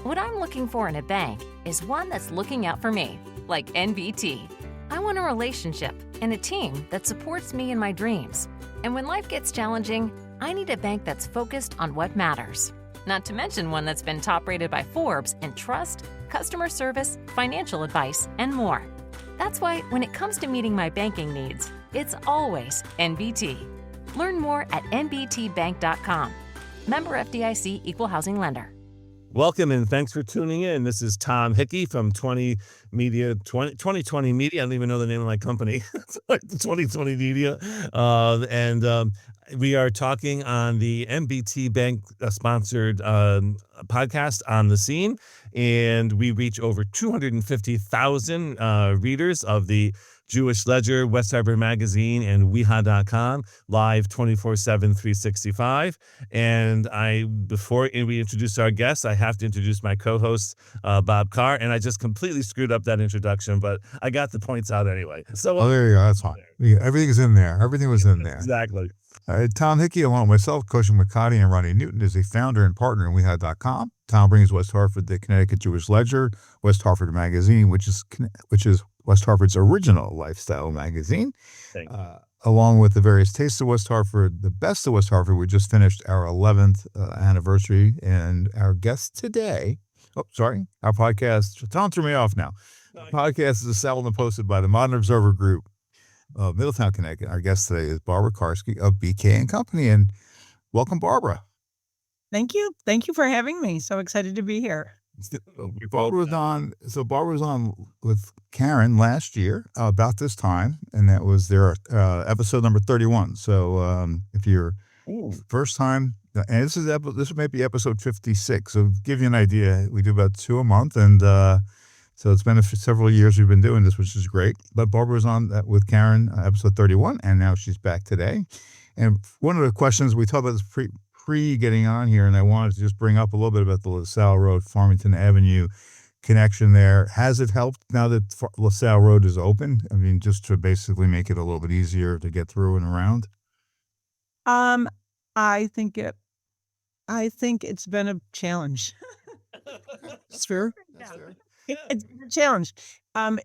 What I'm looking for in a bank is one that's looking out for me, like NBT. I want a relationship and a team that supports me in my dreams. And when life gets challenging, I need a bank that's focused on what matters. Not to mention one that's been top-rated by Forbes in trust, customer service, financial advice, and more. That's why when it comes to meeting my banking needs, it's always NBT. Learn more at nbtbank.com. Member FDIC, Equal Housing Lender. Welcome and thanks for tuning in. This is Tom Hickey from 2020 Media. I don't even know the name of my company. It's like the 2020 Media. We are talking on the MBT Bank sponsored podcast On the Scene. And we reach over 250,000 readers of the Jewish Ledger, West Hartford Magazine, and weha.com, live 24/7, 365. And before we introduce our guests, I have to introduce my co-host, Bob Carr, and I just completely screwed up that introduction, but I got the points out anyway. So, there you go. That's fine. Yeah, everything is in there. Everything was in there. Exactly. Tom Hickey, along with myself, Coach McCarty, and Ronnie Newton, is a founder and partner in weha.com. Tom brings West Hartford the Connecticut Jewish Ledger, West Hartford Magazine, which is West Hartford's original lifestyle magazine, along with the various tastes of West Hartford, the best of West Hartford. We just finished our 11th anniversary, and our guest today, our podcast, Tom threw me off now. The podcast is seldom posted by the Modern Observer Group of Middletown, Connecticut. Our guest today is Barbara Karsky of BK and Company, and welcome, Barbara. Thank you. Thank you for having me. So excited to be here. Barbara was on with Karen last year about this time, and that was their episode number 31. So if you're first time, and this may be episode 56. So to give you an idea, we do about 2 a month, and so it's been several years we've been doing this, which is great. But Barbara was on with Karen, episode 31, and now she's back today. And one of the questions we talked about this pre getting on here, and I wanted to just bring up a little bit about the LaSalle Road, Farmington Avenue connection there. Has it helped now that LaSalle Road is open? I mean, just to basically make it a little bit easier to get through and around? I think it's been a challenge. That's fair. It's been a challenge.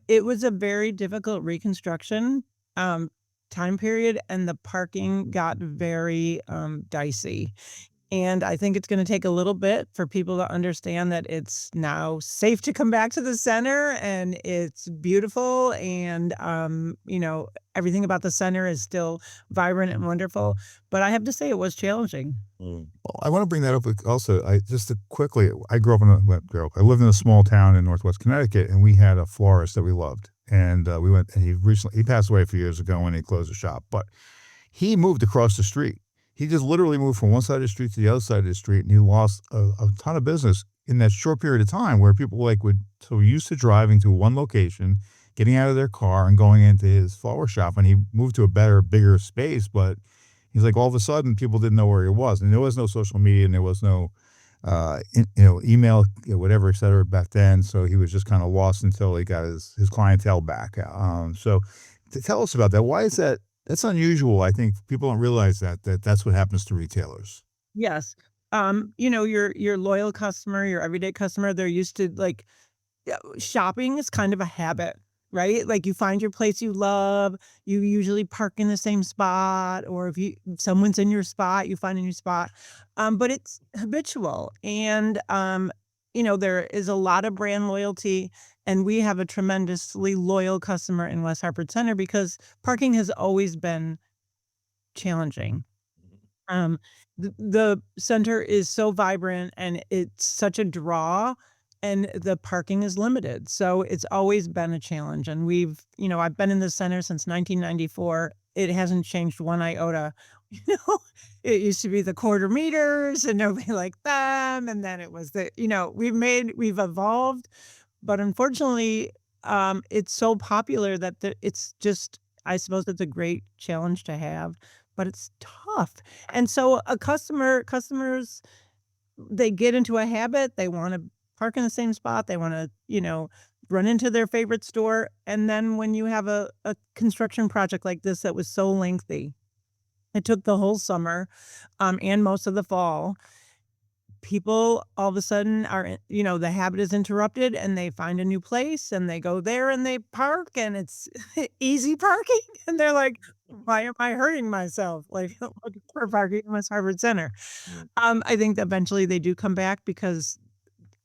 It was a very difficult reconstruction time period, and the parking got very dicey. And I think it's going to take a little bit for people to understand that it's now safe to come back to the center, and it's beautiful, and everything about the center is still vibrant and wonderful. But I have to say it was challenging. Well, I want to bring that up also. I lived in a small town in Northwest Connecticut, and we had a florist that we loved. And we went, and he passed away a few years ago when he closed the shop, but he moved across the street. He just literally moved from one side of the street to the other side of the street, and he lost a ton of business in that short period of time, where people were used to driving to one location, getting out of their car and going into his flower shop. And he moved to a better, bigger space, but he's like, all of a sudden people didn't know where he was, and there was no social media, and there was no email, whatever, et cetera, back then. So he was just kind of lost until he got his clientele back. So to tell us about that. Why is that? That's unusual. I think people don't realize that's what happens to retailers. Yes. Your loyal customer, your everyday customer, they're used to shopping is kind of a habit, right? Like, you find your place you love, you usually park in the same spot, or if someone's in your spot, you find a new spot. But it's habitual, and there is a lot of brand loyalty, and we have a tremendously loyal customer in West Hartford Center because parking has always been challenging. The center is so vibrant, and it's such a draw, and the parking is limited. So it's always been a challenge. And I've been in the center since 1994. It hasn't changed one iota. It used to be the quarter meters and nobody liked them. And then it was we've evolved, but unfortunately, it's so popular that it's just, I suppose it's a great challenge to have, but it's tough. And so customers, they get into a habit. They want to park in the same spot. They want to, run into their favorite store. And then when you have a construction project like this that was so lengthy, it took the whole summer and most of the fall, people all of a sudden are, the habit is interrupted and they find a new place and they go there and they park and it's easy parking. And they're like, why am I hurting myself? Like looking for parking in West Hartford Center. I think that eventually they do come back because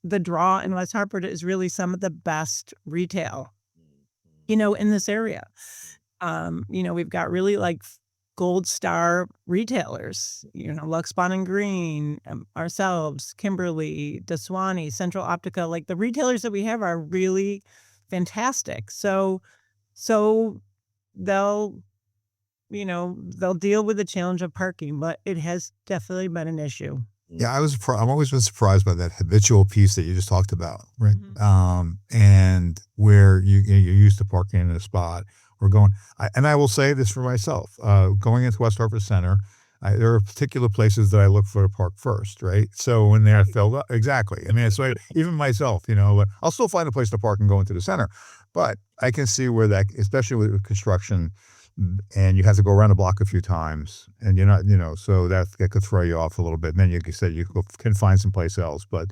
the draw in West Hartford is really some of the best retail, in this area. We've got really like gold star retailers, Lux Bond and Green, ourselves, Kimberly, Daswani, Central Optica, like the retailers that we have are really fantastic. So they'll deal with the challenge of parking, but it has definitely been an issue. Yeah, I'm always been surprised by that habitual piece that you just talked about, right? And where you're used to parking in a spot. I will say this for myself, going into West Hartford Center, there are particular places that I look for to park first, right? So when they're filled up, exactly. I mean, it's like, even myself, but I'll still find a place to park and go into the center. But I can see where that, especially with construction, and you have to go around the block a few times, and you're not, so that could throw you off a little bit. And then you can find someplace else. But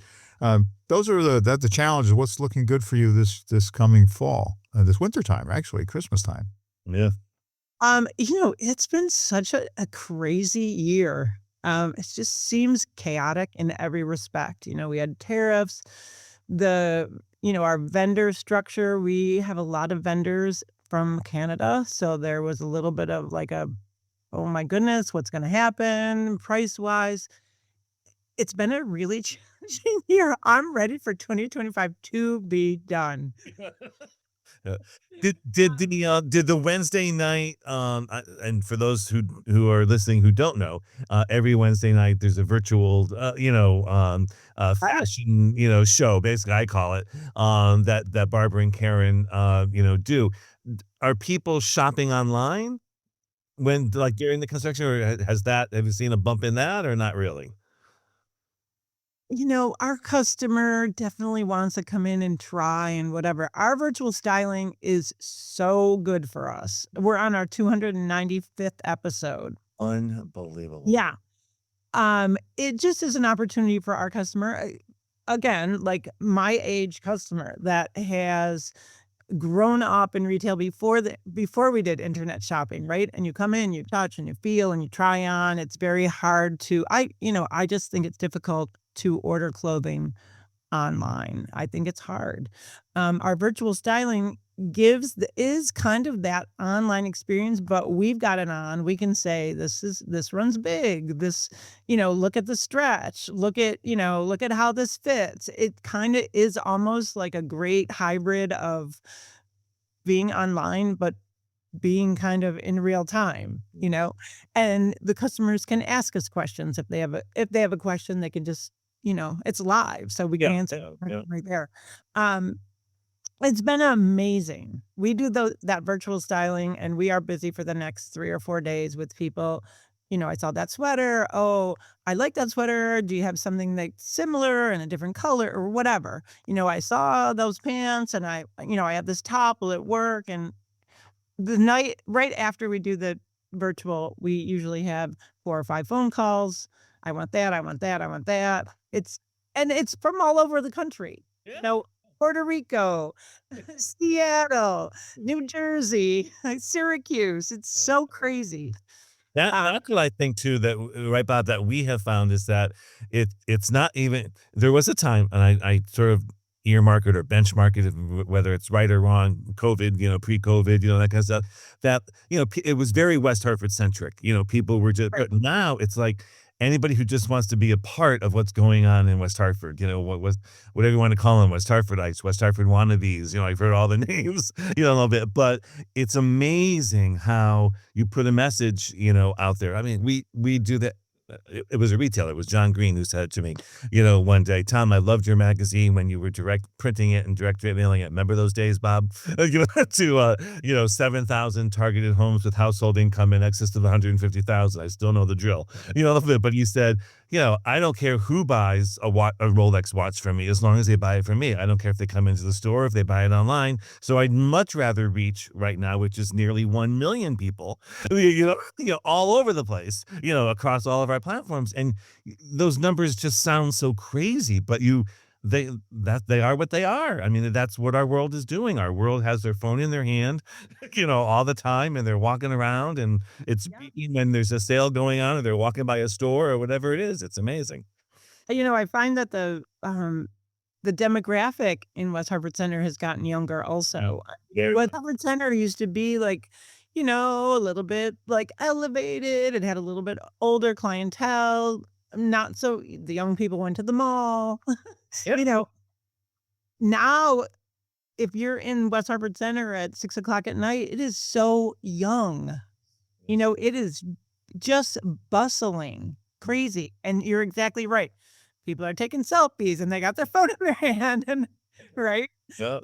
those are the challenges. What's looking good for you this coming fall, this winter time, actually, Christmas time? Yeah. It's been such a crazy year. It just seems chaotic in every respect. We had tariffs, our vendor structure. We have a lot of vendors from Canada. So there was a little bit of like oh my goodness, what's going to happen price wise? It's been a really challenging year. I'm ready for 2025 to be done. Did the Wednesday night and for those who are listening who don't know, every Wednesday night there's a virtual fashion show, basically I call it, that Barbara and Karen do. Are people shopping online when like during the construction, or have you seen a bump in that or not really? Our customer definitely wants to come in and try and whatever. Our virtual styling is so good for us. We're on our 295th episode. Unbelievable. Yeah. It just is an opportunity for our customer. Again, like my age customer that has grown up in retail before we did internet shopping, right? And you come in, you touch and you feel and you try on. It's very hard to, I just think it's difficult to order clothing online. I think it's hard. Our virtual styling is kind of that online experience, but we've got it on. We can say this runs big. This, look at the stretch. Look at how this fits. It kind of is almost like a great hybrid of being online, but being kind of in real time, and the customers can ask us questions. If they have a question, they can just, it's live. So we can answer right there. It's been amazing. We do that virtual styling and we are busy for the next 3 or 4 days with people. I saw that sweater. Oh, I like that sweater. Do you have something that's similar in a different color or whatever? I saw those pants and I have this top. Will it work? And the night right after we do the virtual, we usually have 4 or 5 phone calls. I want that. I want that. I want that. It's from all over the country. Yeah. Puerto Rico, Seattle, New Jersey, Syracuse. It's so crazy. That's what I think too, that right, Bob, that we have found is that it's not even, there was a time, and I sort of earmark it or benchmark it, whether it's right or wrong, COVID, pre-COVID, that kind of stuff, that, it was very West Hartford centric, people were just, but now it's like, anybody who just wants to be a part of what's going on in West Hartford, whatever you want to call them, West Hartfordites, West Hartford wannabes, I've heard all the names, a little bit, but it's amazing how you put a message, out there. I mean, we do that. It was a retailer. It was John Green who said to me, one day, Tom, I loved your magazine when you were direct printing it and direct mailing it. Remember those days, Bob? To 7,000 targeted homes with household income in excess of 150,000. I still know the drill. But he said, I don't care who buys a Rolex watch from me as long as they buy it from me. I don't care if they come into the store, if they buy it online. So I'd much rather reach right now, which is nearly 1 million people, all over the place, across all of our platforms. And those numbers just sound so crazy, but they are what they are. I mean, that's what our world is doing. Our world has their phone in their hand, all the time, and they're walking around, and it's beeping when there's a sale going on, or they're walking by a store or whatever it is. It's amazing. I find that the demographic in West Hartford Center has gotten younger also. Very West Hartford Center used to be like, a little bit like elevated. It had a little bit older clientele. Not so the young people went to the mall. Yeah. Now if you're in West Hartford Center at 6 o'clock at night, it is so young. It is just bustling, crazy. And you're exactly right. People are taking selfies and they got their phone in their hand, and right. Yeah.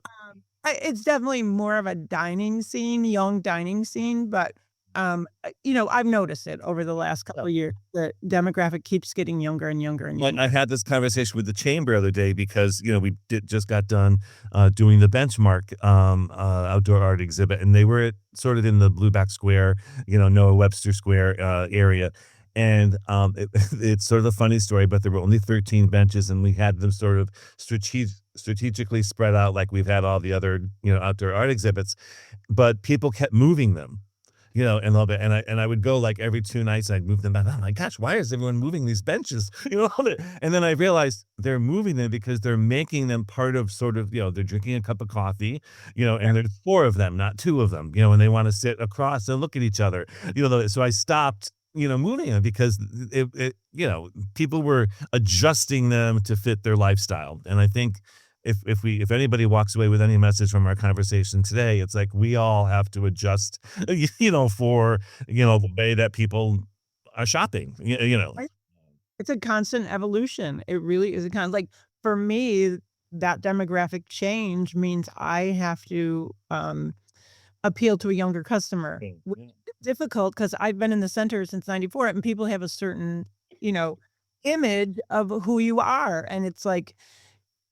It's definitely more of a young dining scene, but I've noticed it over the last couple of years. The demographic keeps getting younger and younger and younger. I had this conversation with the chamber the other day because we just got done doing the benchmark outdoor art exhibit, and they were sort of in the Blueback Square, Noah Webster Square area. And it's sort of a funny story, but there were only 13 benches, and we had them sort of strategically spread out like we've had all the other outdoor art exhibits, but people kept moving them. And love it. And I would go like every 2 nights, and I'd move them back. Oh my gosh, why is everyone moving these benches? And then I realized they're moving them because they're making them part of sort of, they're drinking a cup of coffee, and there's 4 of them, not 2 of them, and they want to sit across and look at each other, so I stopped, moving them because people were adjusting them to fit their lifestyle. And I think if anybody walks away with any message from our conversation today, it's like we all have to adjust, for the way that people are shopping. It's a constant evolution. It really is like, for me, that demographic change means I have to appeal to a younger customer. Which is difficult because I've been in the center since '94, and people have a certain, image of who you are, and it's like,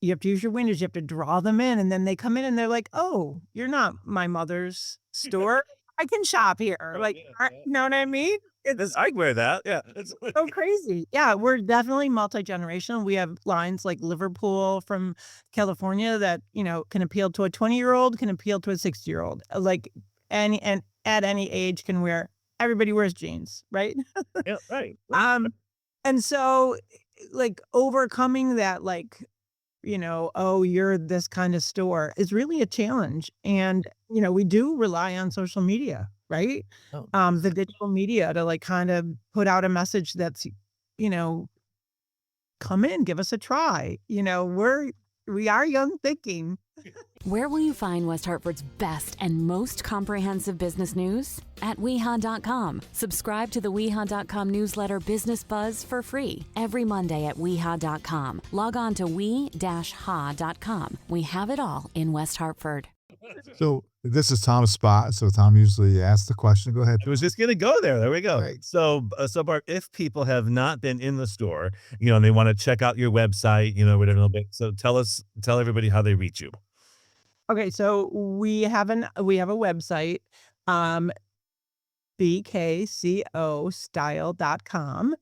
you have to use your windows. You have to draw them in, and then they come in and they're like, "Oh, you're not my mother's store. I can shop here." Like, you know what I mean? It's I wear that. Yeah. It's so crazy. Yeah, we're definitely multi-generational. We have lines like Liverpool from California that, can appeal to a 20-year-old, can appeal to a 60-year-old. Like, and at any age can wear. Everybody wears jeans, right? Yeah, right. And so, like, overcoming that, like, oh, you're this kind of store is really a challenge. And, we do rely on social media, right? Oh. The digital media to like kind of put out a message that's, come in, give us a try. We are young thinking. Where will you find West Hartford's best and most comprehensive business news? At weha.com. Subscribe to the weha.com newsletter Business Buzz for free every Monday at weha.com. Log on to we-ha.com. We have it all in West Hartford. So this is Tom's spot. So Tom usually asks the question. Go ahead. I was just going to go there. There we go. Right. So Bart, if people have not been in the store, and they want to check out your website, whatever a little bit. So tell everybody how they reach you. Okay, so we have a website, bkcostyle.com.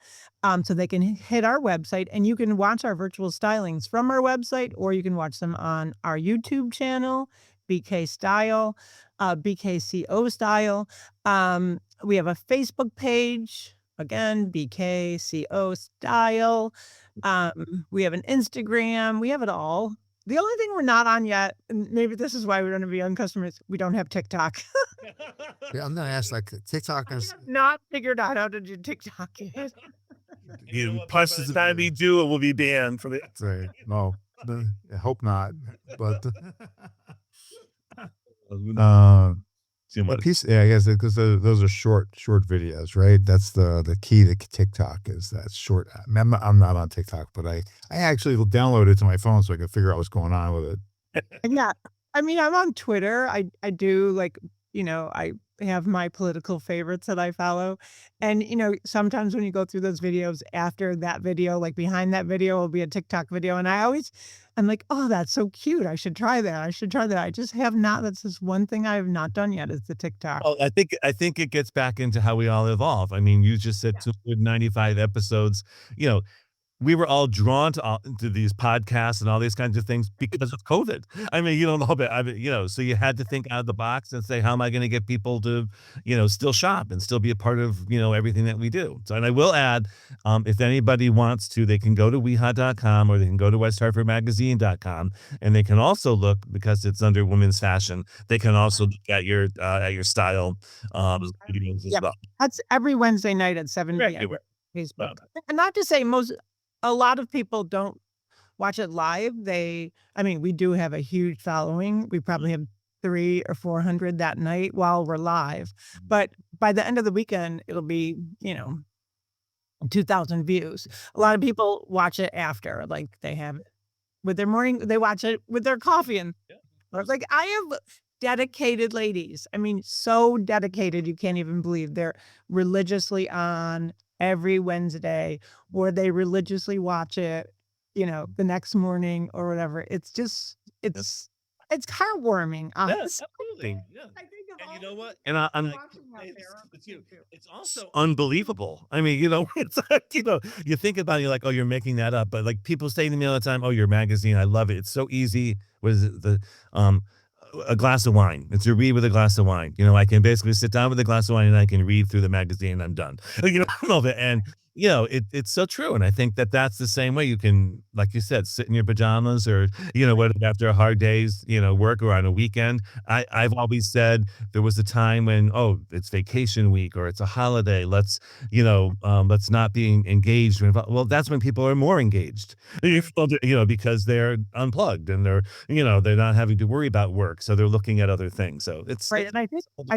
So they can hit our website, and you can watch our virtual stylings from our website, or you can watch them on our YouTube channel, BK Style, BKCO Style. We have a Facebook page, again, BKCO Style. We have an Instagram. We have it all. The only thing we're not on yet, and maybe this is why we don't have young customers, we don't have TikTok. Yeah, I'm gonna ask like TikTok is Not figured out how to do TikTok yet. Plus, the time we do it will be banned from the. right. No, I hope not. But a piece, I guess, because those are short videos, right? That's the key to TikTok is that short. I'm not on TikTok, but I actually downloaded it to my phone so I can figure out what's going on with it. Yeah, I mean, I'm on Twitter. I do like, I have my political favorites that I follow. And, sometimes when you go through those videos after that video, like behind that video will be a TikTok video. And I'm like, oh, that's so cute. I should try that. I should try that. I just have not. That's just one thing I have not done yet is the TikTok. Well, I think it gets back into how we all evolve. I mean, you just said 295 episodes. You know, we were all drawn to these podcasts and all these kinds of things because of COVID. I mean, you don't know, but so you had to think out of the box and say, how am I going to get people to, still shop and still be a part of, everything that we do. So, and I will add, if anybody wants to, they can go to weha.com or they can go to westhhartfordmagazine.com, and they can also look, because it's under women's fashion, they can also look at your style videos as Yep. well. That's every Wednesday night at 7 p.m. Everywhere. Facebook. And not to say a lot of people don't watch it live. We do have a huge following. We probably have 300 or 400 that night while we're live. But by the end of the weekend, it'll be, 2,000 views. A lot of people watch it after, like they have it with their morning, they watch it with their coffee. And I was like, I have dedicated ladies. I mean, so dedicated, you can't even believe. They're religiously on every Wednesday, or they religiously watch it, the next morning or whatever. It's just, it's heartwarming. Yes, Honestly. absolutely. Yeah. I think of And all you know the what? people I'm like, watching out there. it's also unbelievable. I mean, it's like, you think about it, you're like, oh, you're making that up. But like people say to me all the time, oh, your magazine, I love it. It's so easy. What is it? A glass of wine. It's a read with a glass of wine. I can basically sit down with a glass of wine and I can read through the magazine and I'm done. I love it. And, it's so true. And I think that that's the same way you can, like you said, sit in your pajamas or, what after a hard day's, work or on a weekend. I've always said there was a time when, oh, it's vacation week or it's a holiday. Let's not be engaged. Well, that's when people are more engaged, because they're unplugged and they're not having to worry about work. So they're looking at other things. So it's Right. And I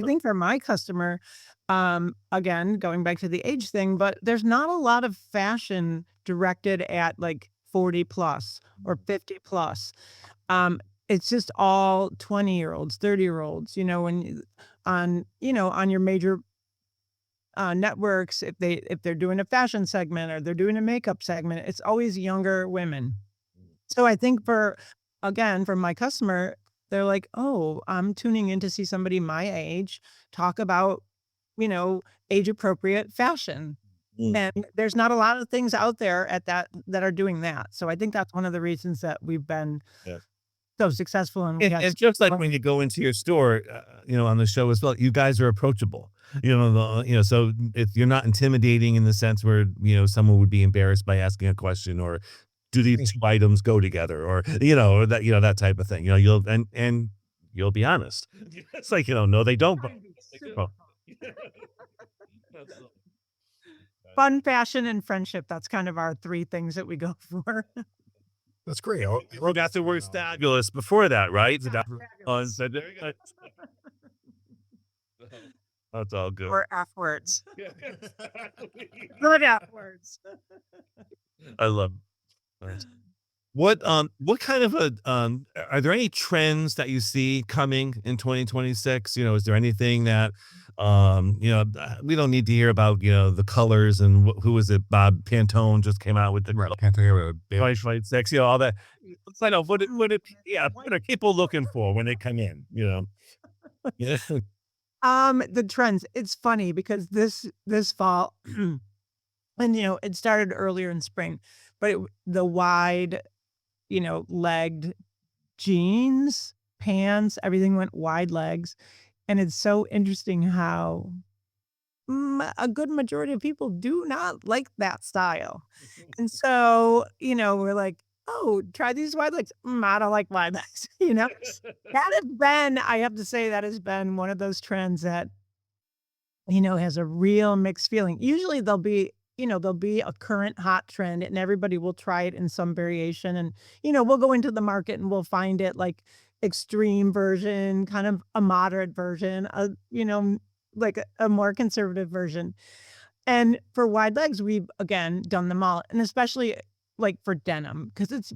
think for my customer, again, going back to the age thing, but there's not a lot of fashion directed at like 40 plus or 50 plus. It's just all 20-year-olds, 30-year-olds, on your major networks, if they're doing a fashion segment or they're doing a makeup segment, it's always younger women. So I think for my customer, they're like, oh, I'm tuning in to see somebody my age talk about, age appropriate fashion. And there's not a lot of things out there that are doing that. So I think that's one of the reasons that we've been so successful. And it's just like when you go into your store, on the show as well, you guys are approachable, so you're not intimidating in the sense where, someone would be embarrassed by asking a question or do these two items go together or, or that type of thing, you'll be honest. It's like, no, they don't. Fun, fashion, and friendship. That's kind of our 3 things that we go for. That's great. We got the word fabulous before that, right? Fabulous. So there you go. That's all good. Or F words. Good F words. I love it. What kind of are there any trends that you see coming in 2026? Is there anything that we don't need to hear about, the colors and who was it? Bob Pantone just came out with the Pantone with a 2026, all that. It's like, what are people looking for when they come in, Yeah. The trends. It's funny because this fall, and it started earlier in spring, but the wide, legged jeans, pants, everything went wide legs. And it's so interesting how a good majority of people do not like that style. And so, we're like, oh, try these wide legs. I don't like wide legs. I have to say, that has been one of those trends that, has a real mixed feeling. Usually there'll be a current hot trend and everybody will try it in some variation. And, we'll go into the market and we'll find it like extreme version, kind of a moderate version, like a more conservative version. And for wide legs, we've again done them all. And especially like for denim, because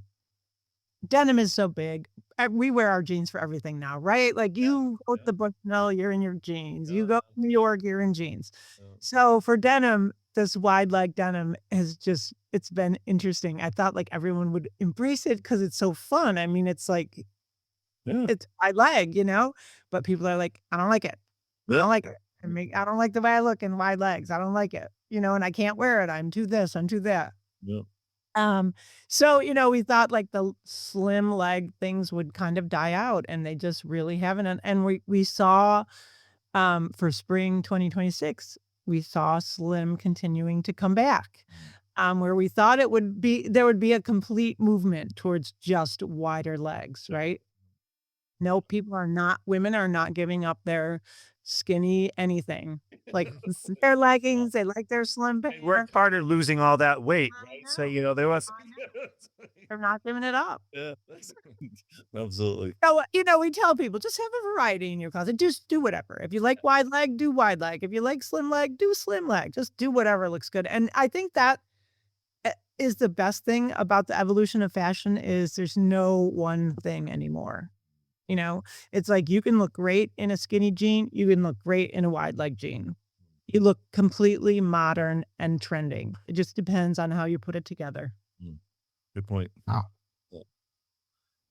denim is so big. we wear our jeans for everything now, right? Like you go to the Bushnell, you're in your jeans. You go to New York, you're in jeans. So for denim, this wide leg denim it's been interesting. I thought like everyone would embrace it because it's so fun. I mean, it's like, it's wide leg, but people are like, I don't like it. I don't like it. I don't like the way I look in wide legs. I don't like it, and I can't wear it. I'm too this, I'm too that. Yeah. So, we thought like the slim leg things would kind of die out, and they just really haven't. And we saw, for spring 2026, we saw slim continuing to come back, where we thought there would be a complete movement towards just wider legs, right? No, women are not giving up their skinny anything. Like their leggings, they like their slim They pants. worked hard at losing all that weight, right? So, there was. They're not giving it up. Yeah. Absolutely. So, we tell people just have a variety in your closet. Just do whatever. If you like wide leg, do wide leg. If you like slim leg, do slim leg. Just do whatever looks good. And I think that is the best thing about the evolution of fashion is there's no one thing anymore. It's like you can look great in a skinny jean. You can look great in a wide leg jean. You look completely modern and trending. It just depends on how you put it together. Good point. Wow.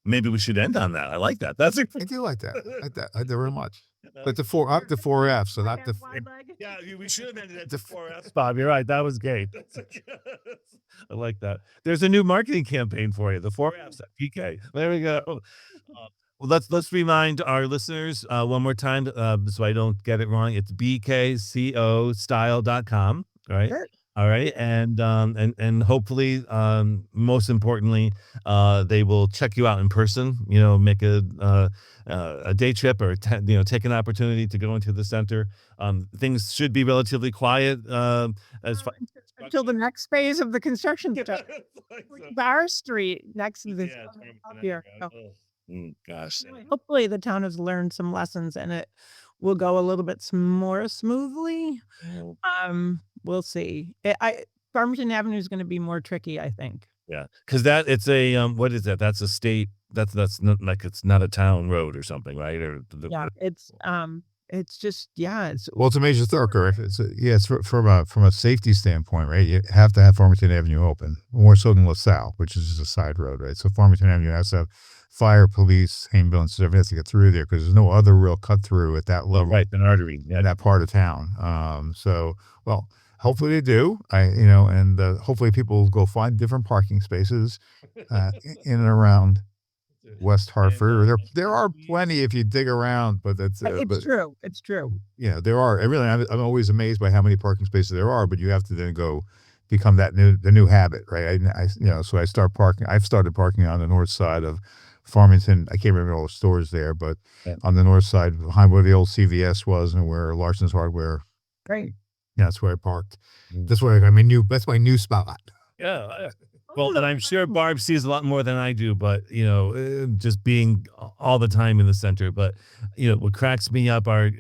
Maybe we should end on that. I like that. That's I do like that. I do very much. But the 4F, so not the. Yeah, we should have ended at The the 4F. Bob, you're right. That was great. I like that. There's a new marketing campaign for you. The 4Fs at PK. There we go. Well, let's remind our listeners one more time so I don't get it wrong. It's bkcostyle.com. All right. Sure. All right. And hopefully, most importantly, they will check you out in person, make a day trip or, take an opportunity to go into the center. Things should be relatively quiet Until the next phase of the construction stuff. Bar Street next to this. Here. Gosh. Hopefully the town has learned some lessons and it will go a little bit more smoothly. We'll see. Farmington Avenue is going to be more tricky, I think. Yeah, because it's a what is that? That's a state. That's not like it's not a town road or something, right? It's just it's Well, it's a major thoroughfare. It's from a safety standpoint, right? You have to have Farmington Avenue open, more so than LaSalle, which is just a side road, right? So Farmington Avenue has to have fire, police, ambulances, everything has to get through there because there's no other real cut through at that level, right? An artery in that part of town. Well, hopefully they do. And hopefully people will go find different parking spaces in and around West Hartford. There are plenty if you dig around, but that's true. It's true. Yeah, there are. I'm always amazed by how many parking spaces there are, but you have to then go become the new habit, right? So I've started parking on the north side of Farmington. I can't remember all the stores there, but on the north side behind where the old CVS was and where Larson's Hardware. Great. Yeah, that's where I parked. That's my new spot. Yeah. Well, and I'm sure Barb sees a lot more than I do, but, just being all the time in the center. But, what cracks me up I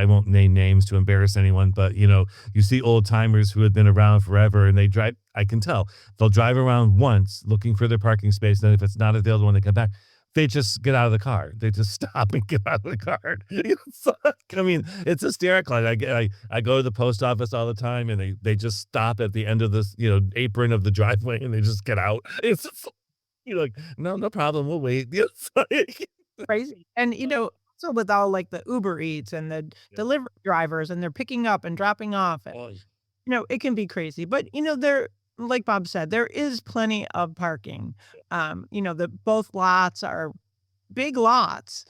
won't name names to embarrass anyone, but, you see old timers who have been around forever and I can tell they'll drive around once looking for their parking space. Then if it's not available when they come back, they just get out of the car. They just stop and get out of the car. It's hysterical. I go to the post office all the time, and they just stop at the end of this, apron of the driveway, and they just get out. It's just, you're like, no problem. We'll wait. It's like, crazy. And so with all like the Uber Eats and the delivery drivers, and they're picking up and dropping off, and, it can be crazy. But like Bob said, there is plenty of parking. Both lots are big lots.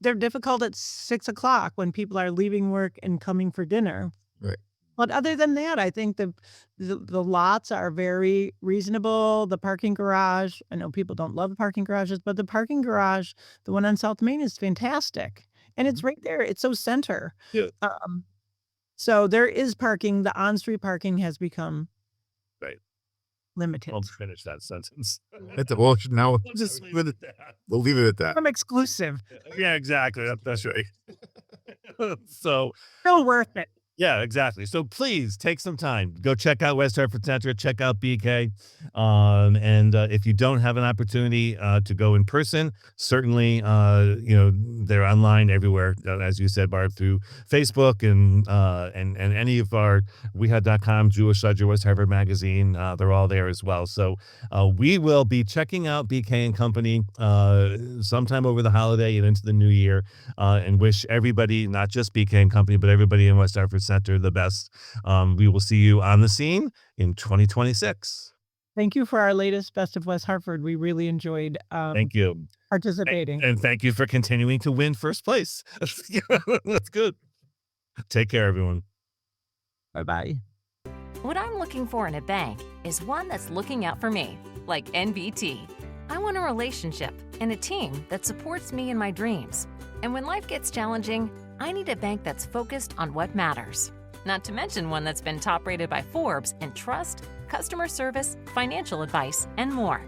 They're difficult at 6:00 when people are leaving work and coming for dinner. Right. But other than that, I think the lots are very reasonable. The parking garage, I know people don't love parking garages, but the parking garage, the one on South Main, is fantastic. And it's right there. It's so center. Yeah. So there is parking. The on-street parking has become limited. I'll finish that sentence. Now we'll just leave it at that. We'll leave it at that. From exclusive. Yeah, exactly. That's right. So Still worth it. Yeah, exactly. So please take some time. Go check out West Hartford Center. Check out BK. And if you don't have an opportunity to go in person, certainly, they're online everywhere, as you said, Barb, through Facebook and any of our WeHa.com, Jewish Ledger, West Hartford Magazine. They're all there as well. So we will be checking out BK and Company sometime over the holiday and into the new year, and wish everybody, not just BK and Company, but everybody in West Hartford Center the best. We will see you on the scene in 2026. Thank you for our latest Best of West Hartford. We really enjoyed Thank you. participating. And thank you for continuing to win first place. That's good. Take care, everyone. Bye-bye. What I'm looking for in a bank is one that's looking out for me, like NBT. I want a relationship and a team that supports me in my dreams. And when life gets challenging, I need a bank that's focused on what matters. Not to mention one that's been top-rated by Forbes in trust, customer service, financial advice, and more.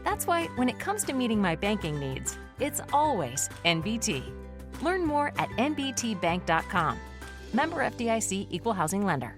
That's why when it comes to meeting my banking needs, it's always NBT. Learn more at nbtbank.com. Member FDIC, Equal Housing Lender.